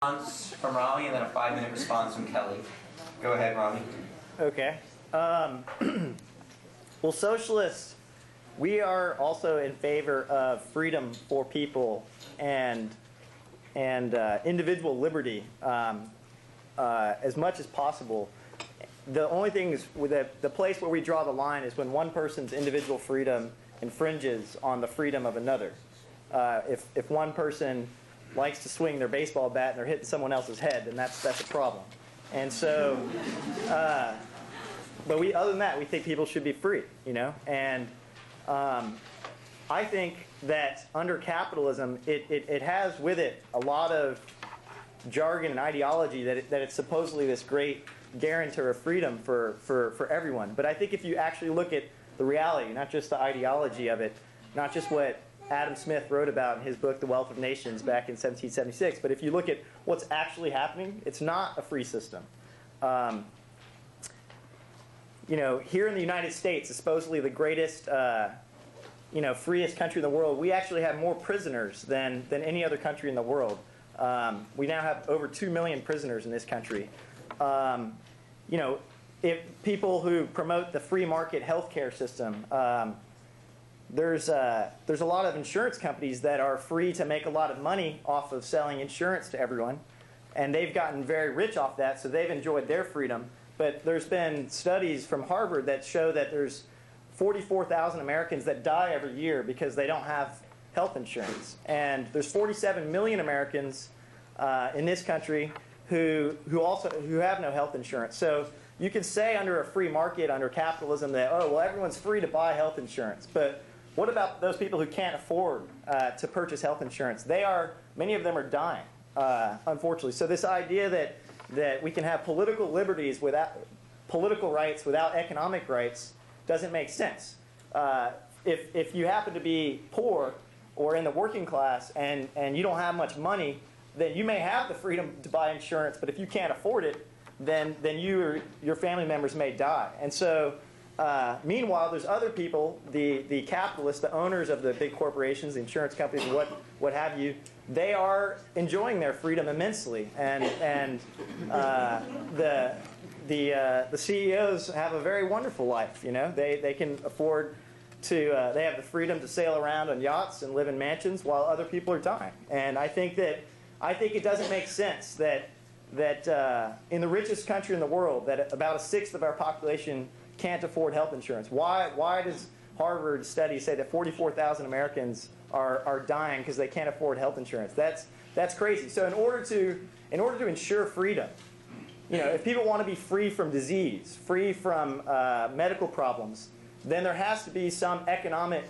Response from Rami and then a 5-minute response from Kelly. Go ahead, Rami. Okay. Well, socialists, we are also in favor of freedom for people and individual liberty as much as possible. The only thing is, the place where we draw the line is when one person's individual freedom infringes on the freedom of another. If one person likes to swing their baseball bat and they're hitting someone else's head, then that's a problem. And so, but other than that, we think people should be free, you know. And I think that under capitalism, it has with it a lot of jargon and ideology that it's supposedly this great guarantor of freedom for everyone. But I think if you actually look at the reality, not just the ideology of it, not just what Adam Smith wrote about in his book, The Wealth of Nations, back in 1776. But if you look at what's actually happening, it's not a free system. You know, here in the United States, supposedly the greatest, freest country in the world, we actually have more prisoners than any other country in the world. We now have over 2 million prisoners in this country. You know, if people who promote the free market healthcare system, there's a lot of insurance companies that are free to make a lot of money off of selling insurance to everyone, and they've gotten very rich off that, so they've enjoyed their freedom. But there's been studies from Harvard that show that there's 44,000 Americans that die every year because they don't have health insurance, and there's 47 million Americans in this country who have no health insurance. So you could say under a free market, under capitalism, that, oh, well, everyone's free to buy health insurance. But what about those people who can't afford to purchase health insurance? Many of them are dying, unfortunately. So this idea that we can have political liberties without political rights without economic rights doesn't make sense. If you happen to be poor or in the working class and you don't have much money, then you may have the freedom to buy insurance, but if you can't afford it, then you or your family members may die. And so meanwhile, there's other people, the capitalists, the owners of the big corporations, the insurance companies, what have you, they are enjoying their freedom immensely. And the CEOs have a very wonderful life. You know, they can afford to, they have the freedom to sail around on yachts and live in mansions while other people are dying. And I think it doesn't make sense that in the richest country in the world, that about 1/6 of our population can't afford health insurance. Why does Harvard study say that 44,000 Americans are dying because they can't afford health insurance? That's crazy. So in order to ensure freedom, you know, if people want to be free from disease, free from medical problems, then there has to be some economic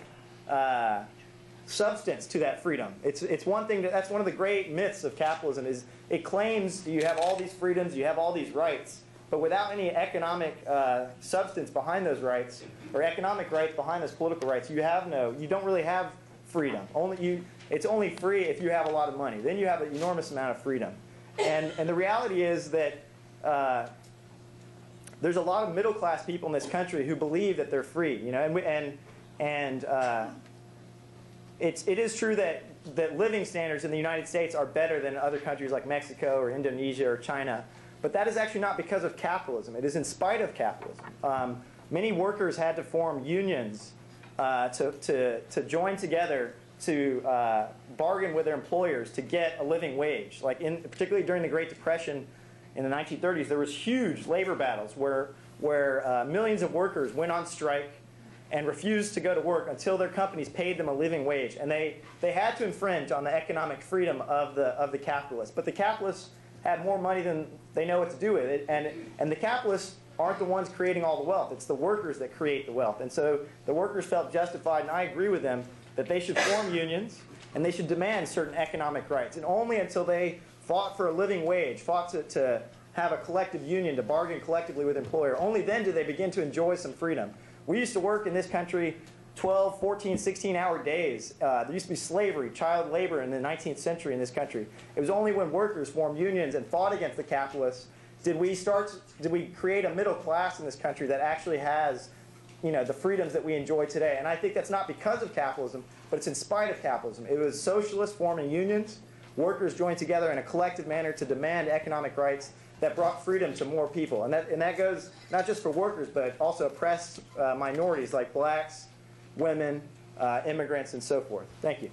substance to that freedom. It's one thing that's one of the great myths of capitalism is it claims you have all these freedoms, you have all these rights, but without any economic substance behind those rights or economic rights behind those political rights, you don't really have freedom. It's only free if you have a lot of money. Then you have an enormous amount of freedom. And the reality is that there's a lot of middle class people in this country who believe that they're free. You know, it is true that living standards in the United States are better than other countries like Mexico or Indonesia or China. But that is actually not because of capitalism. It is in spite of capitalism. Many workers had to form unions to join together to bargain with their employers to get a living wage. Like particularly during the Great Depression in the 1930s, there was huge labor battles where millions of workers went on strike and refused to go to work until their companies paid them a living wage. And they had to infringe on the economic freedom of the capitalists. But the capitalists had more money than they know what to do with it. And the capitalists aren't the ones creating all the wealth. It's the workers that create the wealth. And so the workers felt justified, and I agree with them, that they should form unions and they should demand certain economic rights. And only until they fought for a living wage, fought to have a collective union, to bargain collectively with employer, only then do they begin to enjoy some freedom. We used to work in this country 12, 14, 16-hour days. There used to be slavery, child labor in the 19th century in this country. It was only when workers formed unions and fought against the capitalists did we create a middle class in this country that actually has, you know, the freedoms that we enjoy today. And I think that's not because of capitalism, but it's in spite of capitalism. It was socialists forming unions workers joined together in a collective manner to demand economic rights that brought freedom to more people. And that goes not just for workers, but also oppressed minorities like blacks, women, immigrants, and so forth. Thank you.